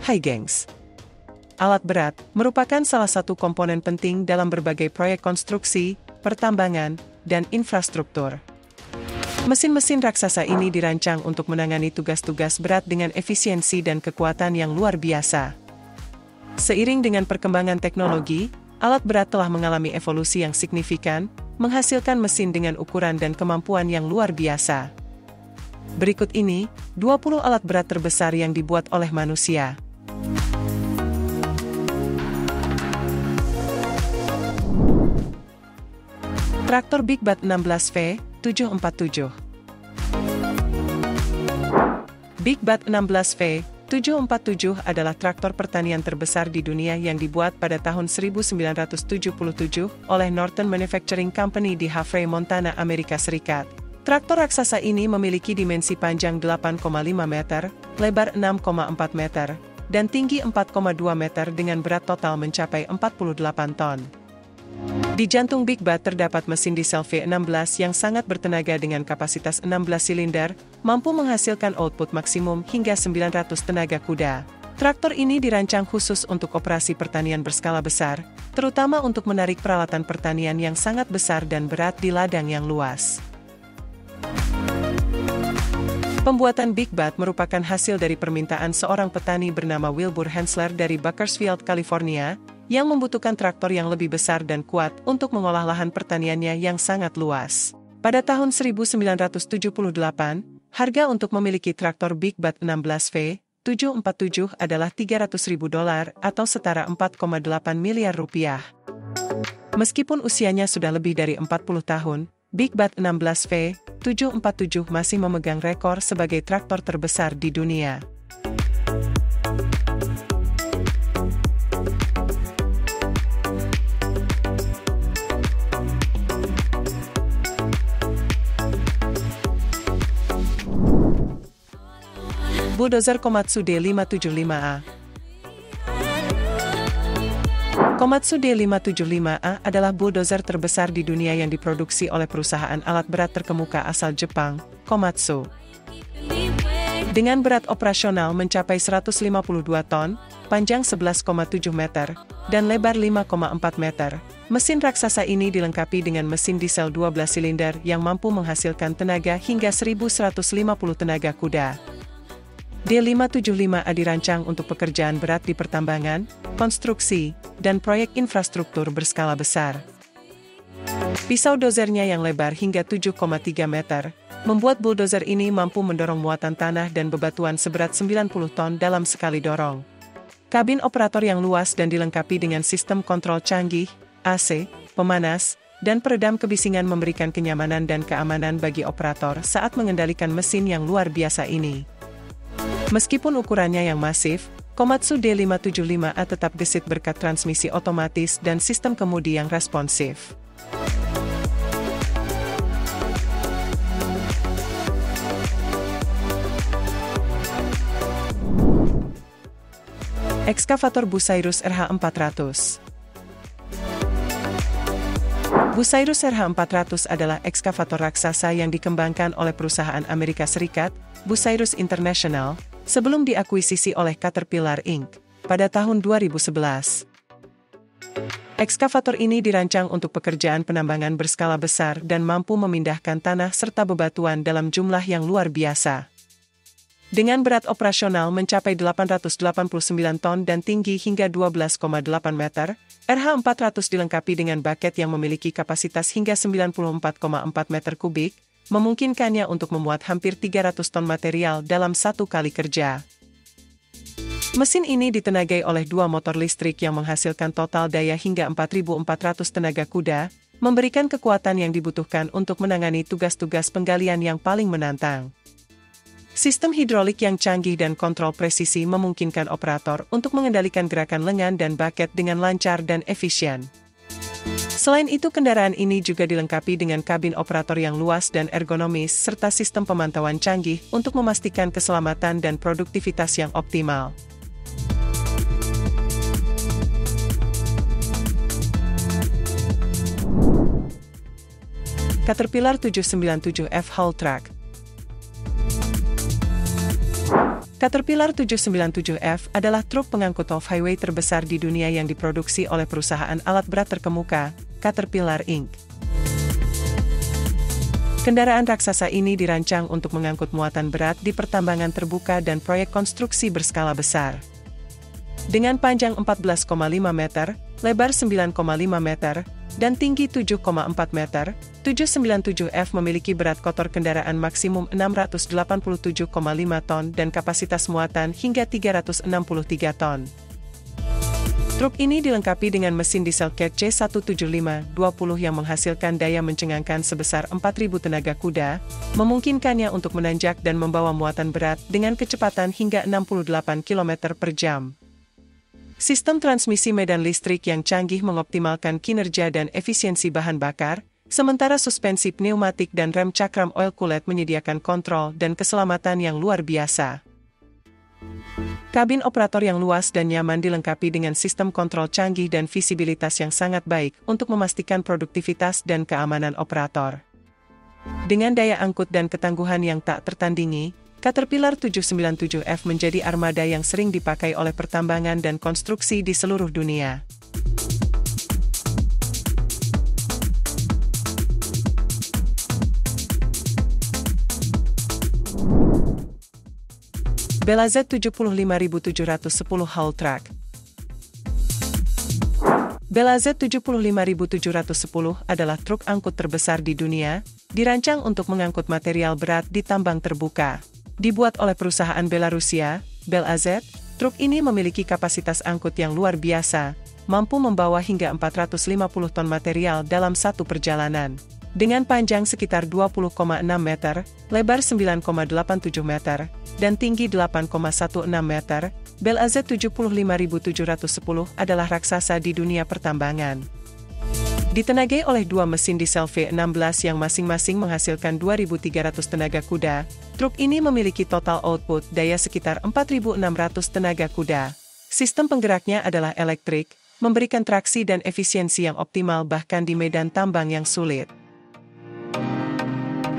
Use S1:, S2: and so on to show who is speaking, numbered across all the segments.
S1: Hai gengs. Alat berat merupakan salah satu komponen penting dalam berbagai proyek konstruksi, pertambangan, dan infrastruktur. Mesin-mesin raksasa ini dirancang untuk menangani tugas-tugas berat dengan efisiensi dan kekuatan yang luar biasa. Seiring dengan perkembangan teknologi, alat berat telah mengalami evolusi yang signifikan, menghasilkan mesin dengan ukuran dan kemampuan yang luar biasa. Berikut ini, 20 alat berat terbesar yang dibuat oleh manusia. Traktor Big Bat 16V 747. Big Bat 16V 747 adalah traktor pertanian terbesar di dunia yang dibuat pada tahun 1977 oleh Norton Manufacturing Company di Havre, Montana, Amerika Serikat. Traktor raksasa ini memiliki dimensi panjang 8,5 meter, lebar 6,4 meter, dan tinggi 4,2 meter dengan berat total mencapai 48 ton. Di jantung Big Bat terdapat mesin diesel V16 yang sangat bertenaga dengan kapasitas 16 silinder, mampu menghasilkan output maksimum hingga 900 tenaga kuda. Traktor ini dirancang khusus untuk operasi pertanian berskala besar, terutama untuk menarik peralatan pertanian yang sangat besar dan berat di ladang yang luas. Pembuatan Big Bat merupakan hasil dari permintaan seorang petani bernama Wilbur Hensler dari Bakersfield, California, yang membutuhkan traktor yang lebih besar dan kuat untuk mengolah lahan pertaniannya yang sangat luas. Pada tahun 1978, harga untuk memiliki traktor Big Bat 16V 747 adalah $300.000 atau setara 4,8 miliar rupiah. Meskipun usianya sudah lebih dari 40 tahun, Big Bat 16V 747 masih memegang rekor sebagai traktor terbesar di dunia. Bulldozer Komatsu D575A. Komatsu D575A adalah bulldozer terbesar di dunia yang diproduksi oleh perusahaan alat berat terkemuka asal Jepang, Komatsu. Dengan berat operasional mencapai 152 ton, panjang 11,7 meter, dan lebar 5,4 meter, mesin raksasa ini dilengkapi dengan mesin diesel 12 silinder yang mampu menghasilkan tenaga hingga 1.150 tenaga kuda. D575A dirancang untuk pekerjaan berat di pertambangan, konstruksi, dan proyek infrastruktur berskala besar. Pisau dozernya yang lebar hingga 7,3 meter, membuat bulldozer ini mampu mendorong muatan tanah dan bebatuan seberat 90 ton dalam sekali dorong. Kabin operator yang luas dan dilengkapi dengan sistem kontrol canggih, AC, pemanas, dan peredam kebisingan memberikan kenyamanan dan keamanan bagi operator saat mengendalikan mesin yang luar biasa ini. Meskipun ukurannya yang masif, Komatsu D575A tetap gesit berkat transmisi otomatis dan sistem kemudi yang responsif. Ekskavator Bucyrus RH400. Bucyrus RH400 adalah ekskavator raksasa yang dikembangkan oleh perusahaan Amerika Serikat, Bucyrus International, sebelum diakuisisi oleh Caterpillar Inc. pada tahun 2011. Ekskavator ini dirancang untuk pekerjaan penambangan berskala besar dan mampu memindahkan tanah serta bebatuan dalam jumlah yang luar biasa. Dengan berat operasional mencapai 889 ton dan tinggi hingga 12,8 meter, RH400 dilengkapi dengan bucket yang memiliki kapasitas hingga 94,4 meter kubik, memungkinkannya untuk memuat hampir 300 ton material dalam satu kali kerja. Mesin ini ditenagai oleh dua motor listrik yang menghasilkan total daya hingga 4.400 tenaga kuda, memberikan kekuatan yang dibutuhkan untuk menangani tugas-tugas penggalian yang paling menantang. Sistem hidrolik yang canggih dan kontrol presisi memungkinkan operator untuk mengendalikan gerakan lengan dan bucket dengan lancar dan efisien. Selain itu, kendaraan ini juga dilengkapi dengan kabin operator yang luas dan ergonomis serta sistem pemantauan canggih untuk memastikan keselamatan dan produktivitas yang optimal. Caterpillar 797F Haul Truck. Caterpillar 797F adalah truk pengangkut off-highway terbesar di dunia yang diproduksi oleh perusahaan alat berat terkemuka, Caterpillar Inc. Kendaraan raksasa ini dirancang untuk mengangkut muatan berat di pertambangan terbuka dan proyek konstruksi berskala besar. Dengan panjang 14,5 meter, lebar 9,5 meter, dan tinggi 7,4 meter, 797F memiliki berat kotor kendaraan maksimum 687,5 ton dan kapasitas muatan hingga 363 ton. Truk ini dilengkapi dengan mesin diesel cat C175-20 yang menghasilkan daya mencengangkan sebesar 4.000 tenaga kuda, memungkinkannya untuk menanjak dan membawa muatan berat dengan kecepatan hingga 68 km per jam. Sistem transmisi medan listrik yang canggih mengoptimalkan kinerja dan efisiensi bahan bakar, sementara suspensi pneumatik dan rem cakram oil coolant menyediakan kontrol dan keselamatan yang luar biasa. Kabin operator yang luas dan nyaman dilengkapi dengan sistem kontrol canggih dan visibilitas yang sangat baik untuk memastikan produktivitas dan keamanan operator. Dengan daya angkut dan ketangguhan yang tak tertandingi, Caterpillar 797F menjadi armada yang sering dipakai oleh pertambangan dan konstruksi di seluruh dunia. Bella Z75710 haul truck. Bella Z75710 adalah truk angkut terbesar di dunia, dirancang untuk mengangkut material berat di tambang terbuka. Dibuat oleh perusahaan Belarusia, BelAZ, truk ini memiliki kapasitas angkut yang luar biasa, mampu membawa hingga 450 ton material dalam satu perjalanan. Dengan panjang sekitar 20,6 meter, lebar 9,87 meter, dan tinggi 8,16 meter, BelAZ 75710 adalah raksasa di dunia pertambangan. Ditenagai oleh dua mesin diesel V16 yang masing-masing menghasilkan 2.300 tenaga kuda, truk ini memiliki total output daya sekitar 4.600 tenaga kuda. Sistem penggeraknya adalah elektrik, memberikan traksi dan efisiensi yang optimal bahkan di medan tambang yang sulit.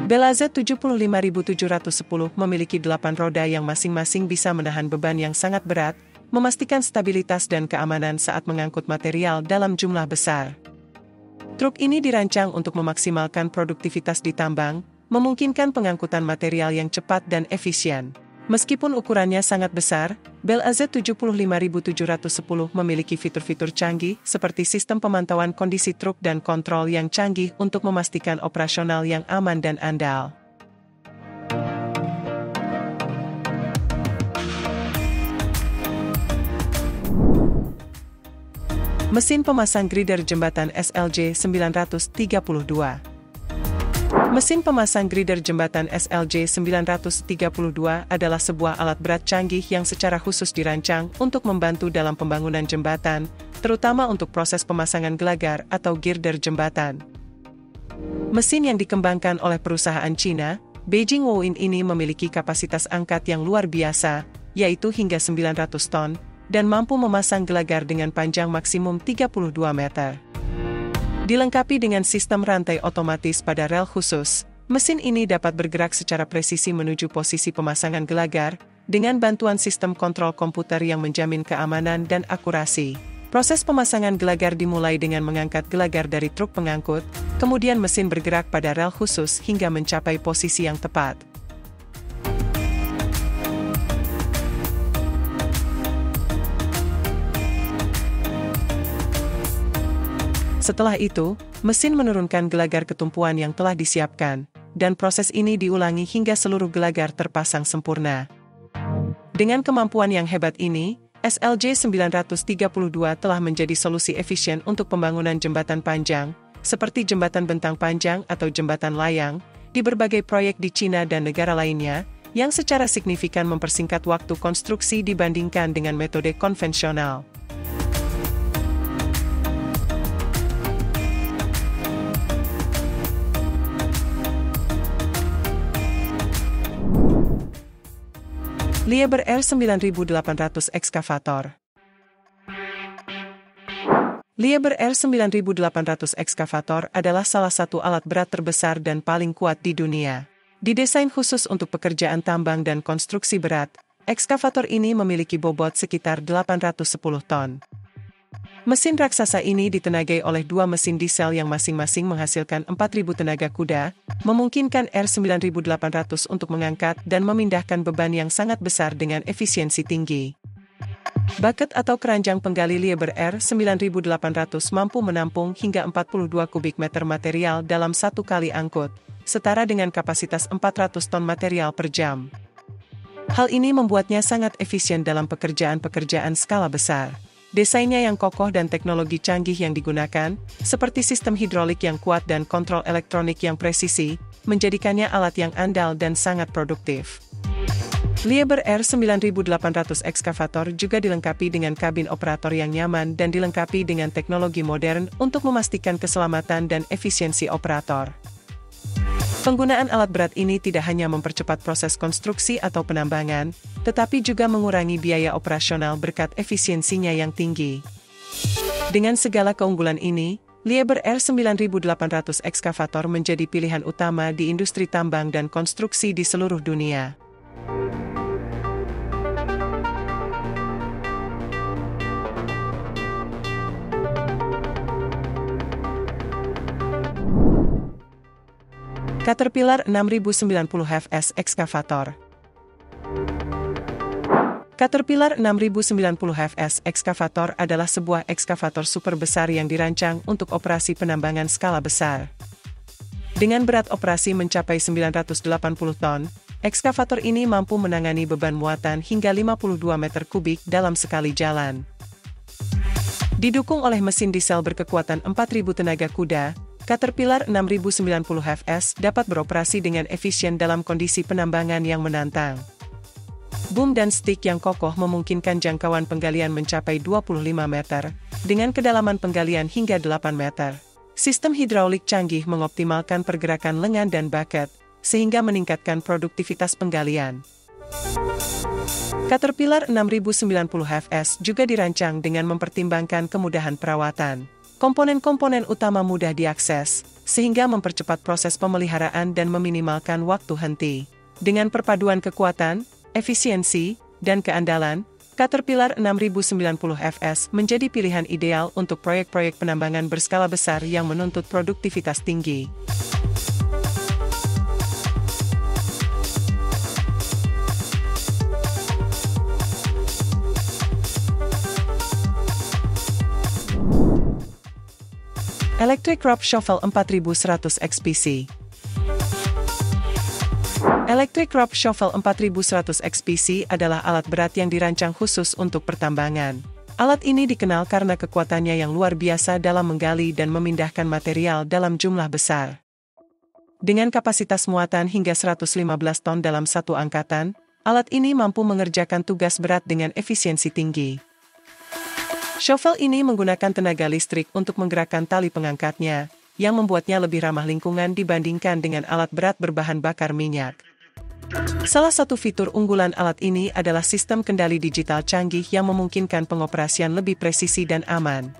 S1: BelAZ 75710 memiliki 8 roda yang masing-masing bisa menahan beban yang sangat berat, memastikan stabilitas dan keamanan saat mengangkut material dalam jumlah besar. Truk ini dirancang untuk memaksimalkan produktivitas di tambang, memungkinkan pengangkutan material yang cepat dan efisien. Meskipun ukurannya sangat besar, BelAZ 75710 memiliki fitur-fitur canggih seperti sistem pemantauan kondisi truk dan kontrol yang canggih untuk memastikan operasional yang aman dan andal. Mesin pemasang grider jembatan SLJ 932. Mesin pemasang grider jembatan SLJ 932 adalah sebuah alat berat canggih yang secara khusus dirancang untuk membantu dalam pembangunan jembatan, terutama untuk proses pemasangan gelagar atau girder jembatan. Mesin yang dikembangkan oleh perusahaan Cina, Beijing Wouyin ini memiliki kapasitas angkat yang luar biasa, yaitu hingga 900 ton, dan mampu memasang gelagar dengan panjang maksimum 32 meter. Dilengkapi dengan sistem rantai otomatis pada rel khusus, mesin ini dapat bergerak secara presisi menuju posisi pemasangan gelagar, dengan bantuan sistem kontrol komputer yang menjamin keamanan dan akurasi. Proses pemasangan gelagar dimulai dengan mengangkat gelagar dari truk pengangkut, kemudian mesin bergerak pada rel khusus hingga mencapai posisi yang tepat. Setelah itu, mesin menurunkan gelagar ketumpuan yang telah disiapkan, dan proses ini diulangi hingga seluruh gelagar terpasang sempurna. Dengan kemampuan yang hebat ini, SLJ 932 telah menjadi solusi efisien untuk pembangunan jembatan panjang, seperti jembatan bentang panjang atau jembatan layang, di berbagai proyek di Cina dan negara lainnya, yang secara signifikan mempersingkat waktu konstruksi dibandingkan dengan metode konvensional. Liebherr R9800 ekskavator. Liebherr R9800 ekskavator adalah salah satu alat berat terbesar dan paling kuat di dunia. Didesain khusus untuk pekerjaan tambang dan konstruksi berat, ekskavator ini memiliki bobot sekitar 810 ton. Mesin raksasa ini ditenagai oleh dua mesin diesel yang masing-masing menghasilkan 4.000 tenaga kuda, memungkinkan R9800 untuk mengangkat dan memindahkan beban yang sangat besar dengan efisiensi tinggi. Bucket atau keranjang penggali Liebherr R9800 mampu menampung hingga 42 kubik meter material dalam satu kali angkut, setara dengan kapasitas 400 ton material per jam. Hal ini membuatnya sangat efisien dalam pekerjaan-pekerjaan skala besar. Desainnya yang kokoh dan teknologi canggih yang digunakan, seperti sistem hidrolik yang kuat dan kontrol elektronik yang presisi, menjadikannya alat yang andal dan sangat produktif. Liebherr R9800 ekskavator juga dilengkapi dengan kabin operator yang nyaman dan dilengkapi dengan teknologi modern untuk memastikan keselamatan dan efisiensi operator. Penggunaan alat berat ini tidak hanya mempercepat proses konstruksi atau penambangan, tetapi juga mengurangi biaya operasional berkat efisiensinya yang tinggi. Dengan segala keunggulan ini, Liebherr R9800 ekskavator menjadi pilihan utama di industri tambang dan konstruksi di seluruh dunia. Caterpillar 6090 FS ekskavator. Caterpillar 6090 FS ekskavator adalah sebuah ekskavator super besar yang dirancang untuk operasi penambangan skala besar. Dengan berat operasi mencapai 980 ton, ekskavator ini mampu menangani beban muatan hingga 52 meter kubik dalam sekali jalan. Didukung oleh mesin diesel berkekuatan 4.000 tenaga kuda, Caterpillar 6090 FS dapat beroperasi dengan efisien dalam kondisi penambangan yang menantang. Boom dan stick yang kokoh memungkinkan jangkauan penggalian mencapai 25 meter, dengan kedalaman penggalian hingga 8 meter. Sistem hidraulik canggih mengoptimalkan pergerakan lengan dan bucket, sehingga meningkatkan produktivitas penggalian. Caterpillar 6090 FS juga dirancang dengan mempertimbangkan kemudahan perawatan. Komponen-komponen utama mudah diakses, sehingga mempercepat proses pemeliharaan dan meminimalkan waktu henti. Dengan perpaduan kekuatan, efisiensi, dan keandalan, Caterpillar 6090 FS menjadi pilihan ideal untuk proyek-proyek penambangan berskala besar yang menuntut produktivitas tinggi. Electric Rope Shovel 4100 XPC. Electric Rope Shovel 4100 XPC adalah alat berat yang dirancang khusus untuk pertambangan. Alat ini dikenal karena kekuatannya yang luar biasa dalam menggali dan memindahkan material dalam jumlah besar. Dengan kapasitas muatan hingga 115 ton dalam satu angkatan, alat ini mampu mengerjakan tugas berat dengan efisiensi tinggi. Shovel ini menggunakan tenaga listrik untuk menggerakkan tali pengangkatnya, yang membuatnya lebih ramah lingkungan dibandingkan dengan alat berat berbahan bakar minyak. Salah satu fitur unggulan alat ini adalah sistem kendali digital canggih yang memungkinkan pengoperasian lebih presisi dan aman.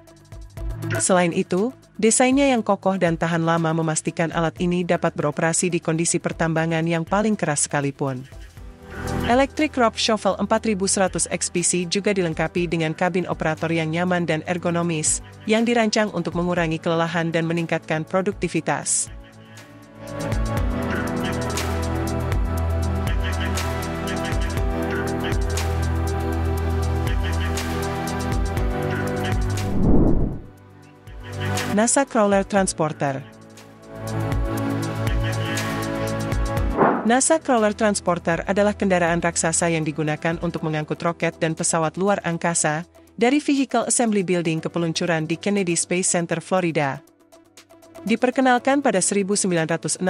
S1: Selain itu, desainnya yang kokoh dan tahan lama memastikan alat ini dapat beroperasi di kondisi pertambangan yang paling keras sekalipun. Electric Rope Shovel 4100 XPC juga dilengkapi dengan kabin operator yang nyaman dan ergonomis, yang dirancang untuk mengurangi kelelahan dan meningkatkan produktivitas. NASA Crawler Transporter. NASA Crawler Transporter adalah kendaraan raksasa yang digunakan untuk mengangkut roket dan pesawat luar angkasa, dari Vehicle Assembly Building ke peluncuran di Kennedy Space Center, Florida. Diperkenalkan pada 1965,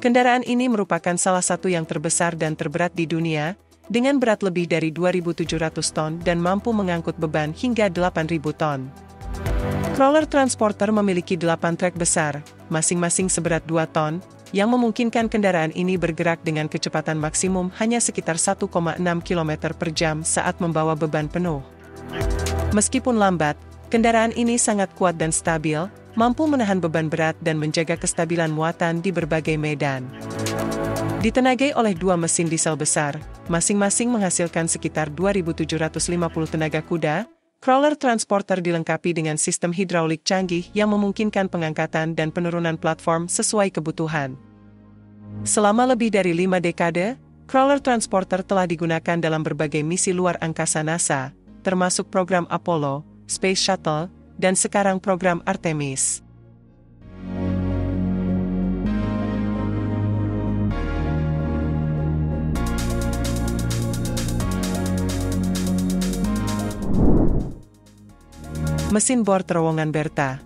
S1: kendaraan ini merupakan salah satu yang terbesar dan terberat di dunia, dengan berat lebih dari 2.700 ton dan mampu mengangkut beban hingga 8.000 ton. Crawler Transporter memiliki 8 trek besar, masing-masing seberat 2 ton, yang memungkinkan kendaraan ini bergerak dengan kecepatan maksimum hanya sekitar 1,6 km per jam saat membawa beban penuh. Meskipun lambat, kendaraan ini sangat kuat dan stabil, mampu menahan beban berat dan menjaga kestabilan muatan di berbagai medan. Ditenagai oleh dua mesin diesel besar, masing-masing menghasilkan sekitar 2.750 tenaga kuda, crawler transporter dilengkapi dengan sistem hidraulik canggih yang memungkinkan pengangkatan dan penurunan platform sesuai kebutuhan. Selama lebih dari 5 dekade, crawler transporter telah digunakan dalam berbagai misi luar angkasa NASA, termasuk program Apollo, Space Shuttle, dan sekarang program Artemis. Mesin bor terowongan Bertha.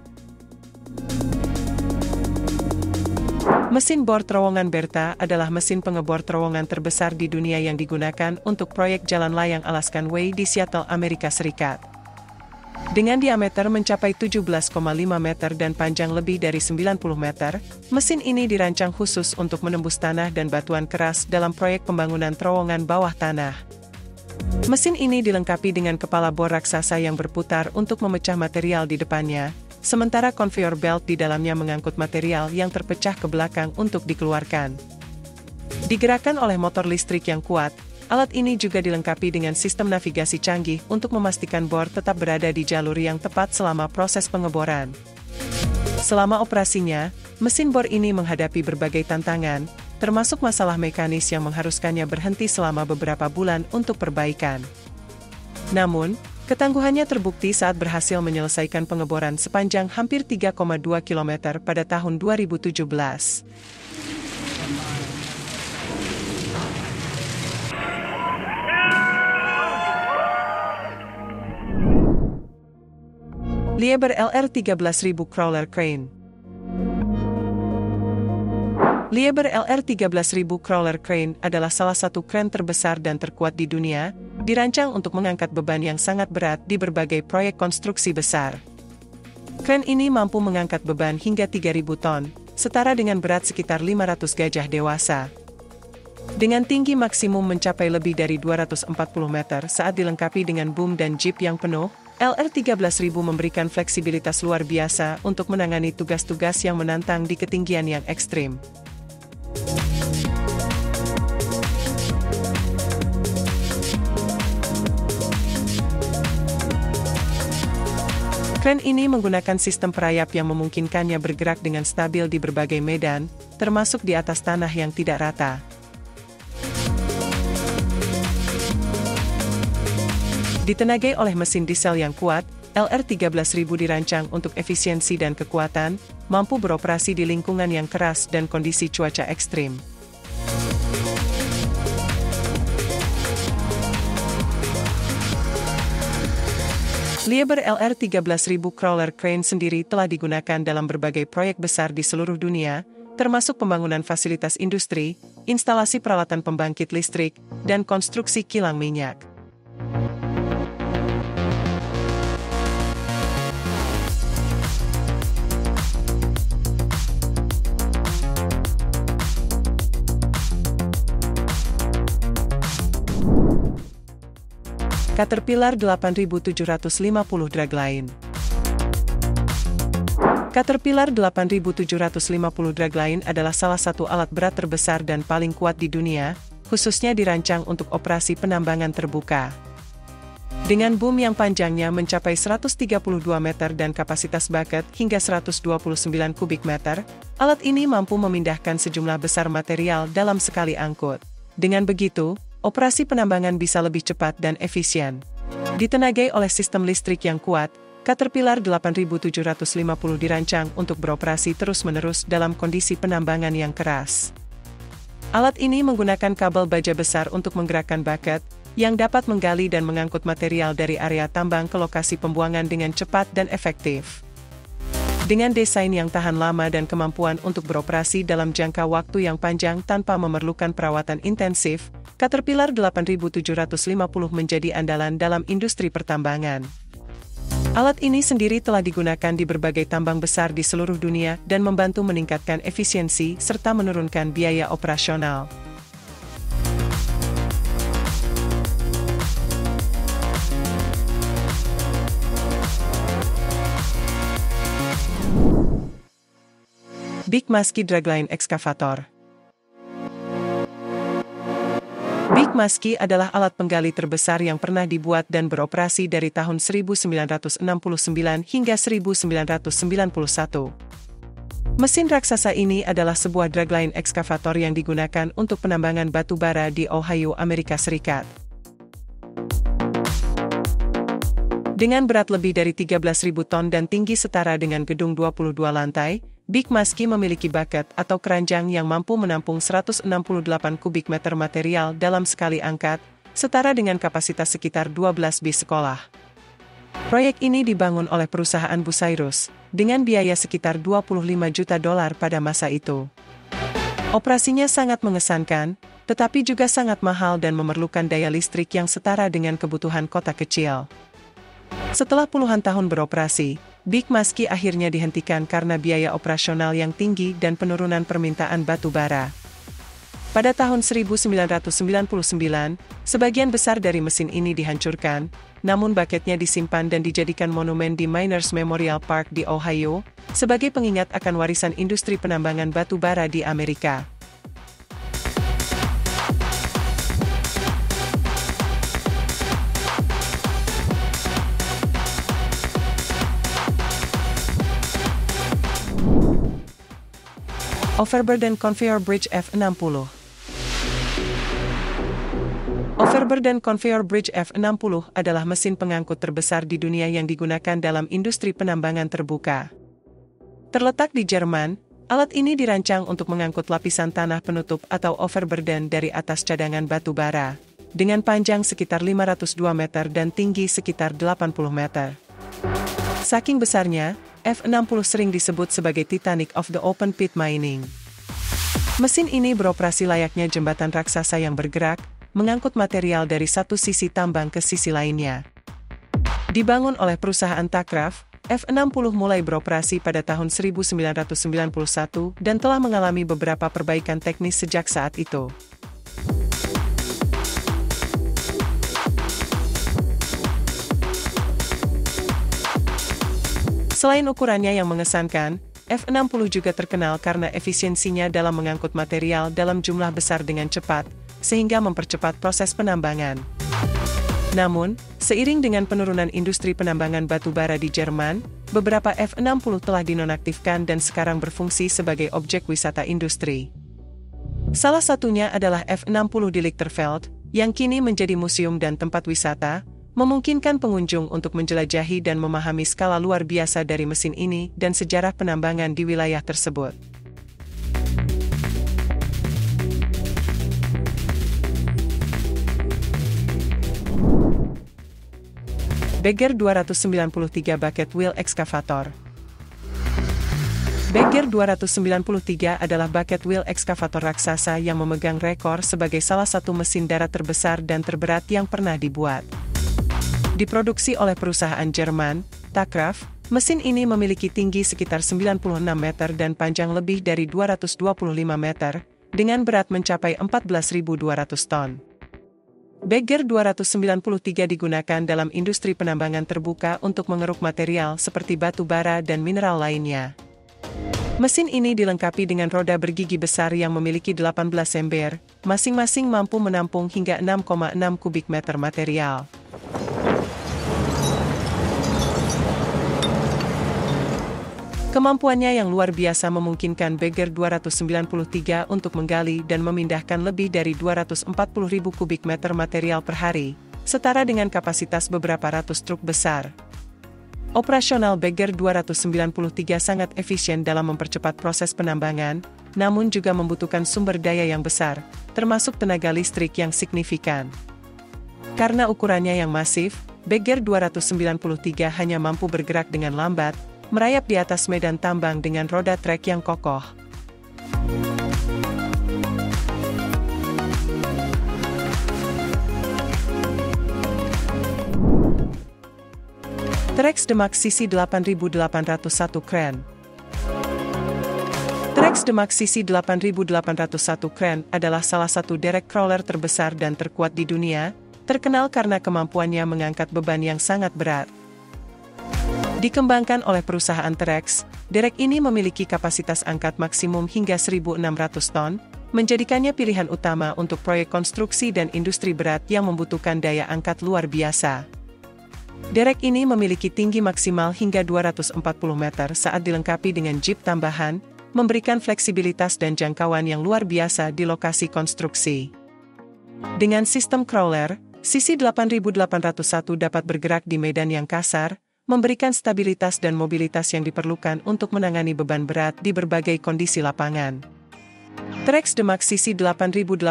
S1: Mesin bor terowongan Bertha adalah mesin pengebor terowongan terbesar di dunia yang digunakan untuk proyek jalan layang Alaskan Way di Seattle, Amerika Serikat. Dengan diameter mencapai 17,5 meter dan panjang lebih dari 90 meter, mesin ini dirancang khusus untuk menembus tanah dan batuan keras dalam proyek pembangunan terowongan bawah tanah. Mesin ini dilengkapi dengan kepala bor raksasa yang berputar untuk memecah material di depannya, sementara conveyor belt di dalamnya mengangkut material yang terpecah ke belakang untuk dikeluarkan. Digerakkan oleh motor listrik yang kuat, alat ini juga dilengkapi dengan sistem navigasi canggih untuk memastikan bor tetap berada di jalur yang tepat selama proses pengeboran. Selama operasinya, mesin bor ini menghadapi berbagai tantangan, termasuk masalah mekanis yang mengharuskannya berhenti selama beberapa bulan untuk perbaikan. Namun, ketangguhannya terbukti saat berhasil menyelesaikan pengeboran sepanjang hampir 3,2 km pada tahun 2017. Liebherr LR 13.000 Crawler Crane. Liebherr LR 13.000 Crawler Crane adalah salah satu kren terbesar dan terkuat di dunia, dirancang untuk mengangkat beban yang sangat berat di berbagai proyek konstruksi besar. Kren ini mampu mengangkat beban hingga 3.000 ton, setara dengan berat sekitar 500 gajah dewasa. Dengan tinggi maksimum mencapai lebih dari 240 meter saat dilengkapi dengan boom dan jeep yang penuh, LR 13.000 memberikan fleksibilitas luar biasa untuk menangani tugas-tugas yang menantang di ketinggian yang ekstrim. Kren ini menggunakan sistem perayap yang memungkinkannya bergerak dengan stabil di berbagai medan, termasuk di atas tanah yang tidak rata. Ditenagai oleh mesin diesel yang kuat, LR 13.000 dirancang untuk efisiensi dan kekuatan, mampu beroperasi di lingkungan yang keras dan kondisi cuaca ekstrim. Liebherr LR 13.000 Crawler Crane sendiri telah digunakan dalam berbagai proyek besar di seluruh dunia, termasuk pembangunan fasilitas industri, instalasi peralatan pembangkit listrik, dan konstruksi kilang minyak. Caterpillar 8750 Dragline. Caterpillar 8750 Dragline adalah salah satu alat berat terbesar dan paling kuat di dunia, khususnya dirancang untuk operasi penambangan terbuka. Dengan boom yang panjangnya mencapai 132 meter dan kapasitas bucket hingga 129 kubik meter, alat ini mampu memindahkan sejumlah besar material dalam sekali angkut. Dengan begitu, operasi penambangan bisa lebih cepat dan efisien. Ditenagai oleh sistem listrik yang kuat, Caterpillar 8750 dirancang untuk beroperasi terus-menerus dalam kondisi penambangan yang keras. Alat ini menggunakan kabel baja besar untuk menggerakkan bucket, yang dapat menggali dan mengangkut material dari area tambang ke lokasi pembuangan dengan cepat dan efektif. Dengan desain yang tahan lama dan kemampuan untuk beroperasi dalam jangka waktu yang panjang tanpa memerlukan perawatan intensif, Caterpillar 8750 menjadi andalan dalam industri pertambangan. Alat ini sendiri telah digunakan di berbagai tambang besar di seluruh dunia dan membantu meningkatkan efisiensi serta menurunkan biaya operasional. Big Muskie Dragline Excavator. Maski adalah alat penggali terbesar yang pernah dibuat dan beroperasi dari tahun 1969 hingga 1991. Mesin raksasa ini adalah sebuah dragline ekskavator yang digunakan untuk penambangan batu bara di Ohio, Amerika Serikat. Dengan berat lebih dari 13.000 ton dan tinggi setara dengan gedung 22 lantai, Big Maski memiliki bucket atau keranjang yang mampu menampung 168 kubik meter material dalam sekali angkat, setara dengan kapasitas sekitar 12 bis sekolah. Proyek ini dibangun oleh perusahaan Bucyrus, dengan biaya sekitar $25 juta pada masa itu. Operasinya sangat mengesankan, tetapi juga sangat mahal dan memerlukan daya listrik yang setara dengan kebutuhan kota kecil. Setelah puluhan tahun beroperasi, Big Maski akhirnya dihentikan karena biaya operasional yang tinggi dan penurunan permintaan batu bara. Pada tahun 1999, sebagian besar dari mesin ini dihancurkan, namun bucketnya disimpan dan dijadikan monumen di Miners Memorial Park di Ohio, sebagai pengingat akan warisan industri penambangan batu bara di Amerika. Overburden Conveyor Bridge F60. Overburden Conveyor Bridge F60 adalah mesin pengangkut terbesar di dunia yang digunakan dalam industri penambangan terbuka. Terletak di Jerman, alat ini dirancang untuk mengangkut lapisan tanah penutup atau overburden dari atas cadangan batu bara, dengan panjang sekitar 502 meter dan tinggi sekitar 80 meter. Saking besarnya, F60 sering disebut sebagai Titanic of the Open Pit Mining. Mesin ini beroperasi layaknya jembatan raksasa yang bergerak, mengangkut material dari satu sisi tambang ke sisi lainnya. Dibangun oleh perusahaan Takraf, F60 mulai beroperasi pada tahun 1991 dan telah mengalami beberapa perbaikan teknis sejak saat itu. Selain ukurannya yang mengesankan, F60 juga terkenal karena efisiensinya dalam mengangkut material dalam jumlah besar dengan cepat, sehingga mempercepat proses penambangan. Namun, seiring dengan penurunan industri penambangan batu bara di Jerman, beberapa F60 telah dinonaktifkan dan sekarang berfungsi sebagai objek wisata industri. Salah satunya adalah F60 di Lichterfeld, yang kini menjadi museum dan tempat wisata, memungkinkan pengunjung untuk menjelajahi dan memahami skala luar biasa dari mesin ini dan sejarah penambangan di wilayah tersebut. Bagger 293 Bucket Wheel Excavator. Bagger 293 adalah bucket wheel ekskavator raksasa yang memegang rekor sebagai salah satu mesin darat terbesar dan terberat yang pernah dibuat. Diproduksi oleh perusahaan Jerman, Takraf, mesin ini memiliki tinggi sekitar 96 meter dan panjang lebih dari 225 meter, dengan berat mencapai 14.200 ton. Bagger 293 digunakan dalam industri penambangan terbuka untuk mengeruk material seperti batu bara dan mineral lainnya. Mesin ini dilengkapi dengan roda bergigi besar yang memiliki 18 ember, masing-masing mampu menampung hingga 6,6 kubik meter material. Kemampuannya yang luar biasa memungkinkan Bagger 293 untuk menggali dan memindahkan lebih dari 240.000 kubik meter material per hari, setara dengan kapasitas beberapa ratus truk besar. Operasional Bagger 293 sangat efisien dalam mempercepat proses penambangan, namun juga membutuhkan sumber daya yang besar, termasuk tenaga listrik yang signifikan. Karena ukurannya yang masif, Bagger 293 hanya mampu bergerak dengan lambat, merayap di atas medan tambang dengan roda trek yang kokoh. Trex Demak CC 8801 Crane. Trex Demak CC 8801 Crane adalah salah satu derek crawler terbesar dan terkuat di dunia, terkenal karena kemampuannya mengangkat beban yang sangat berat. Dikembangkan oleh perusahaan Trex, derek ini memiliki kapasitas angkat maksimum hingga 1.600 ton, menjadikannya pilihan utama untuk proyek konstruksi dan industri berat yang membutuhkan daya angkat luar biasa. Derek ini memiliki tinggi maksimal hingga 240 meter saat dilengkapi dengan jeep tambahan, memberikan fleksibilitas dan jangkauan yang luar biasa di lokasi konstruksi. Dengan sistem crawler, sisi 8801 dapat bergerak di medan yang kasar, memberikan stabilitas dan mobilitas yang diperlukan untuk menangani beban berat di berbagai kondisi lapangan. Trex Demax sisi 8801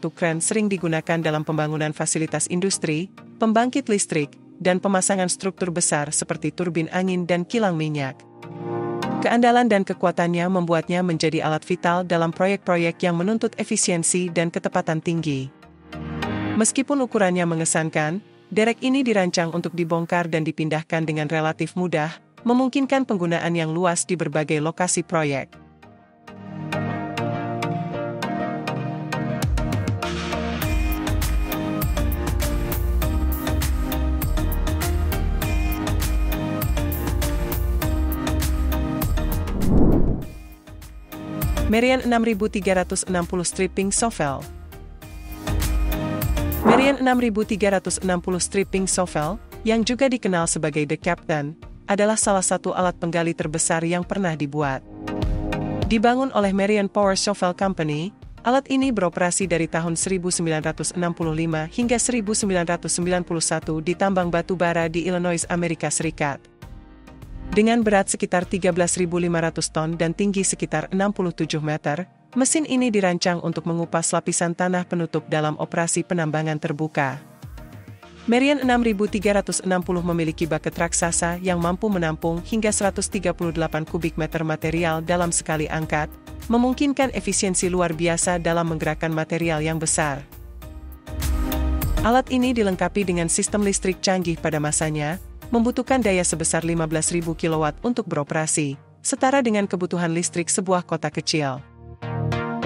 S1: kren sering digunakan dalam pembangunan fasilitas industri, pembangkit listrik, dan pemasangan struktur besar seperti turbin angin dan kilang minyak. Keandalan dan kekuatannya membuatnya menjadi alat vital dalam proyek-proyek yang menuntut efisiensi dan ketepatan tinggi. Meskipun ukurannya mengesankan, derek ini dirancang untuk dibongkar dan dipindahkan dengan relatif mudah, memungkinkan penggunaan yang luas di berbagai lokasi proyek. Merian 6360 stripping shovel. Merian 6360 stripping shovel, yang juga dikenal sebagai The Captain, adalah salah satu alat penggali terbesar yang pernah dibuat. Dibangun oleh Merian Power Shovel Company, alat ini beroperasi dari tahun 1965 hingga 1991 di tambang batu bara di Illinois, Amerika Serikat. Dengan berat sekitar 13.500 ton dan tinggi sekitar 67 meter, mesin ini dirancang untuk mengupas lapisan tanah penutup dalam operasi penambangan terbuka. Merian 6360 memiliki bucket raksasa yang mampu menampung hingga 138 kubik meter material dalam sekali angkat, memungkinkan efisiensi luar biasa dalam menggerakkan material yang besar. Alat ini dilengkapi dengan sistem listrik canggih pada masanya, membutuhkan daya sebesar 15.000 kW untuk beroperasi, setara dengan kebutuhan listrik sebuah kota kecil.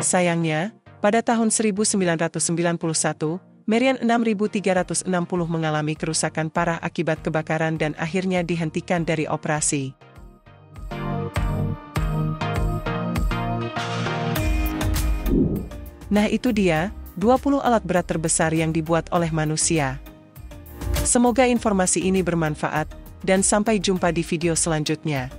S1: Sayangnya, pada tahun 1991, Merian 6360 mengalami kerusakan parah akibat kebakaran dan akhirnya dihentikan dari operasi. Nah itu dia, 20 alat berat terbesar yang dibuat oleh manusia. Semoga informasi ini bermanfaat, dan sampai jumpa di video selanjutnya.